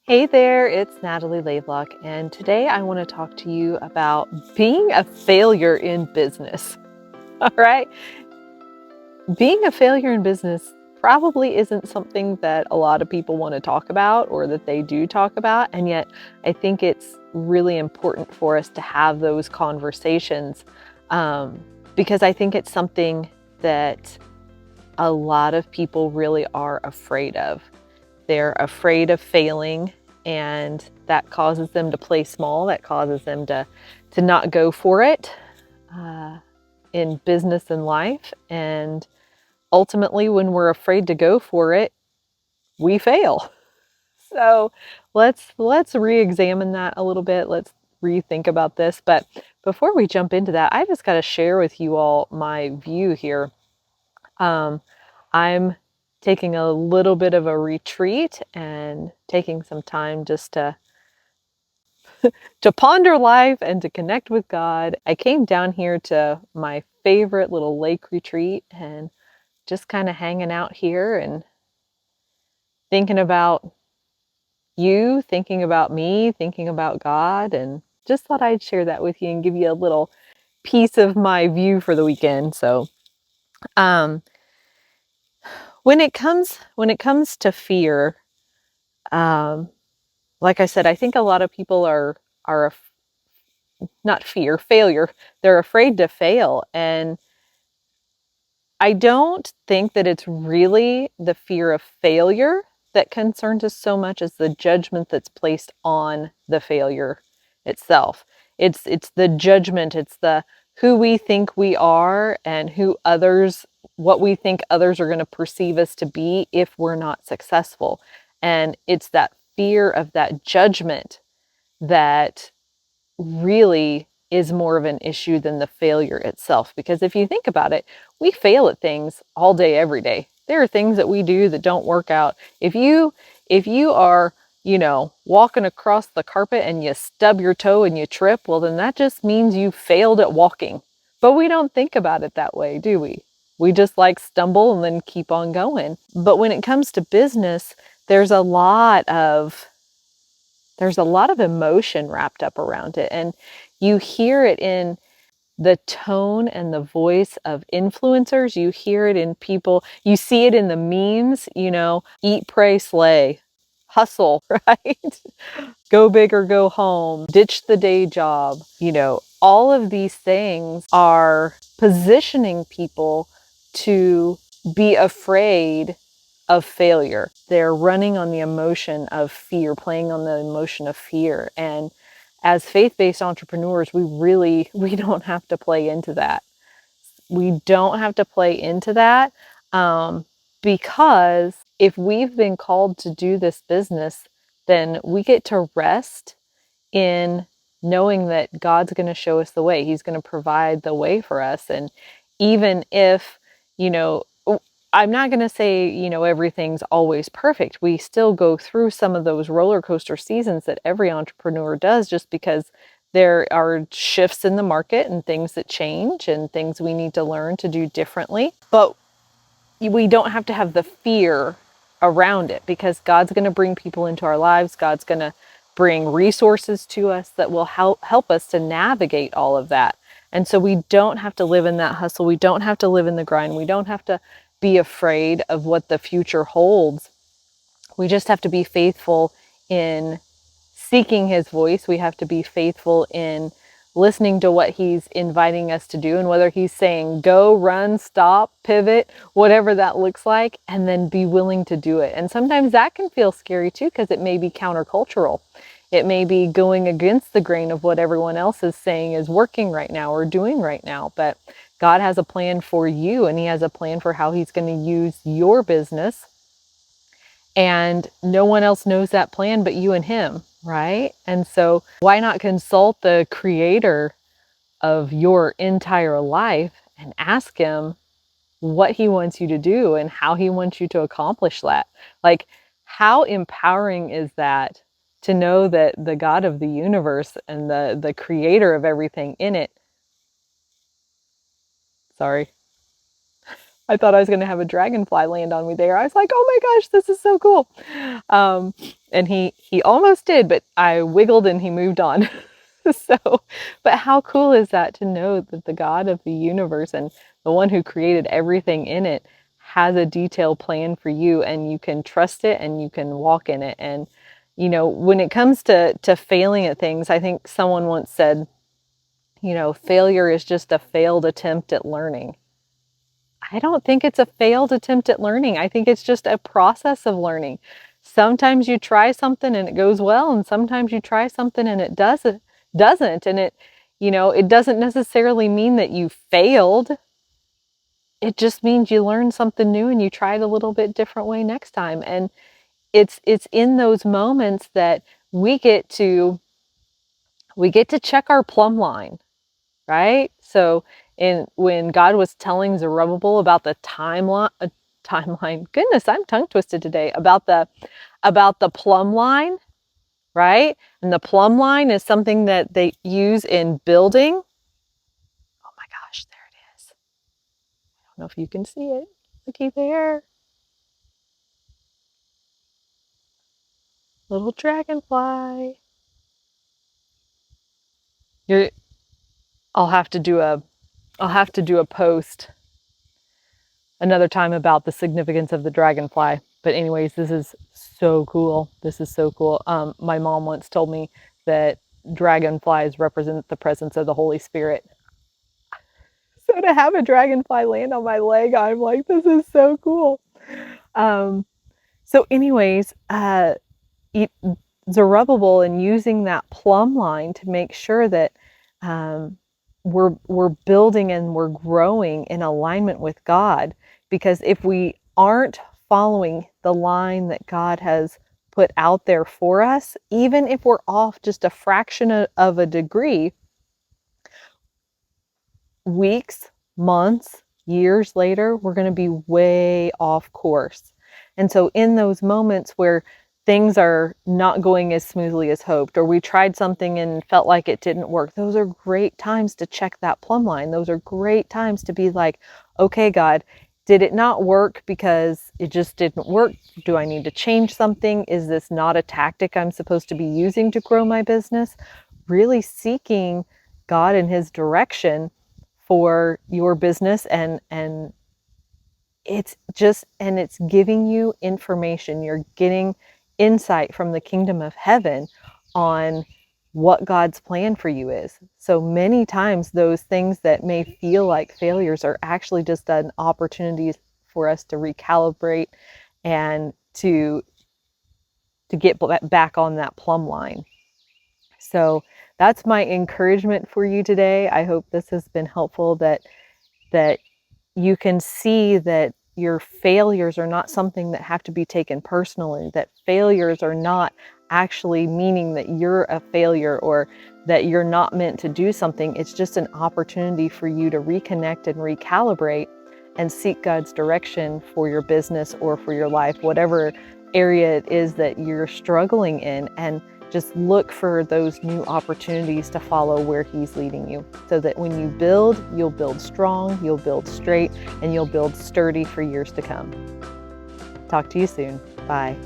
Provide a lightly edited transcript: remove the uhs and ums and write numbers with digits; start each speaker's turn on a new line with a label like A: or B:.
A: Hey there, it's Natalie Lavelock, and today I want to talk to you about being a failure in business. All right. Being a failure in business probably isn't something that a lot of people want to talk about or that they do talk about, and yet I think it's really important for us to have those conversations um, because I think it's something that a lot of people really are afraid of. They're afraid of failing, and that causes them to play small. That causes them to not go for it uh, in business and life. And ultimately, when we're afraid to go for it, we fail. So let's re-examine that a little bit. Let's rethink about this. But before we jump into that, I just got to share with you all my view here. Um, I'm taking a little bit of a retreat and taking some time just to ponder life and to connect with God. I came down here to my favorite little lake retreat and just kind of hanging out here and thinking about you, thinking about me, thinking about God, and just thought I'd share that with you and give you a little piece of my view for the weekend. So, um, when it comes to fear, um, like I said, I think a lot of people are not fear, failure. They're afraid to fail. And I don't think that it's really the fear of failure that concerns us so much as the judgment that's placed on the failure itself. It's the judgment, it's the who we think we are and what we think others are going to perceive us to be if we're not successful. And it's that fear of that judgment that really is more of an issue than the failure itself. Because if you think about it, we fail at things all day, every day. There are things that we do that don't work out. If you are, walking across the carpet and you stub your toe and you trip, well, then that just means you failed at walking. But we don't think about it that way, do we? We just stumble and then keep on going. But when it comes to business, there's a lot of there's a lot of emotion wrapped up around it. And you hear it in the tone and the voice of influencers. You hear it in people. You see it in the memes, eat, pray, slay, hustle, right? Go big or go home, ditch the day job. All of these things are positioning people to be afraid of failure. They're running on the emotion of fear, playing on the emotion of fear. And as faith-based entrepreneurs, we don't have to play into that. We don't have to play into that because if we've been called to do this business, then we get to rest in knowing that God's going to show us the way. He's going to provide the way for us. And even if, you know, I'm not going to say, everything's always perfect. We still go through some of those roller coaster seasons that every entrepreneur does, just because there are shifts in the market and things that change and things we need to learn to do differently. But we don't have to have the fear around it, because God's going to bring people into our lives. God's going to bring resources to us that will help us to navigate all of that. And so we don't have to live in that hustle. We don't have to live in the grind. We don't have to be afraid of what the future holds. We just have to be faithful in seeking his voice. We have to be faithful in listening to what he's inviting us to do, and whether he's saying go, run, stop, pivot, whatever that looks like, and then be willing to do it. And sometimes that can feel scary too, because it may be countercultural. It may be going against the grain of what everyone else is saying is working right now or doing right now. But God has a plan for you, and he has a plan for how he's going to use your business. And no one else knows that plan but you and him, right? And so why not consult the creator of your entire life and ask him what he wants you to do and how he wants you to accomplish that? Like, how empowering is that, to know that the God of the universe and the creator of everything in it, sorry, I thought I was going to have a dragonfly land on me there. I was like, oh my gosh, this is so cool. Um, And he almost did, but I wiggled and he moved on. So, but how cool is that to know that the God of the universe and the one who created everything in it has a detailed plan for you, and you can trust it and you can walk in it. And, when it comes to failing at things, I think someone once said, failure is just a failed attempt at learning. I don't think it's a failed attempt at learning. I think it's just a process of learning. Sometimes you try something and it goes well, and sometimes you try something and it doesn't. And it doesn't necessarily mean that you failed. It just means you learned something new and you tried a little bit different way next time. And it's in those moments that we get to check our plumb line, right? So when God was telling Zerubbabel about the timeline, goodness, I'm tongue twisted today, about the plumb line, right? And the plumb line is something that they use in building. Oh my gosh, there it is. I don't know if you can see it. Looky there. Little dragonfly. You're, I'll have to do a post another time about the significance of the dragonfly. But anyways, this is so cool. This is so cool. My mom once told me that dragonflies represent the presence of the Holy Spirit. So to have a dragonfly land on my leg, I'm like, this is so cool. So anyways, Zerubbabel, and using that plumb line to make sure that we're building and we're growing in alignment with God. Because if we aren't following the line that God has put out there for us, even if we're off just a fraction of a degree, weeks, months, years later, we're going to be way off course. And so in those moments where things are not going as smoothly as hoped, or we tried something and felt like it didn't work, those are great times to check that plumb line. Those are great times to be like, okay, God, did it not work because it just didn't work? Do I need to change something? Is this not a tactic I'm supposed to be using to grow my business? Really seeking God and His direction for your business, and it's giving you information. You're getting insight from the kingdom of heaven on what God's plan for you is. So many times those things that may feel like failures are actually just an opportunity for us to recalibrate and to get back on that plumb line. So that's my encouragement for you today. I hope this has been helpful, that you can see that your failures are not something that have to be taken personally, that failures are not actually meaning that you're a failure or that you're not meant to do something. It's just an opportunity for you to reconnect and recalibrate and seek God's direction for your business or for your life, whatever area it is that you're struggling in, and just look for those new opportunities to follow where He's leading you, so that when you build, you'll build strong, you'll build straight, and you'll build sturdy for years to come. Talk to you soon. Bye.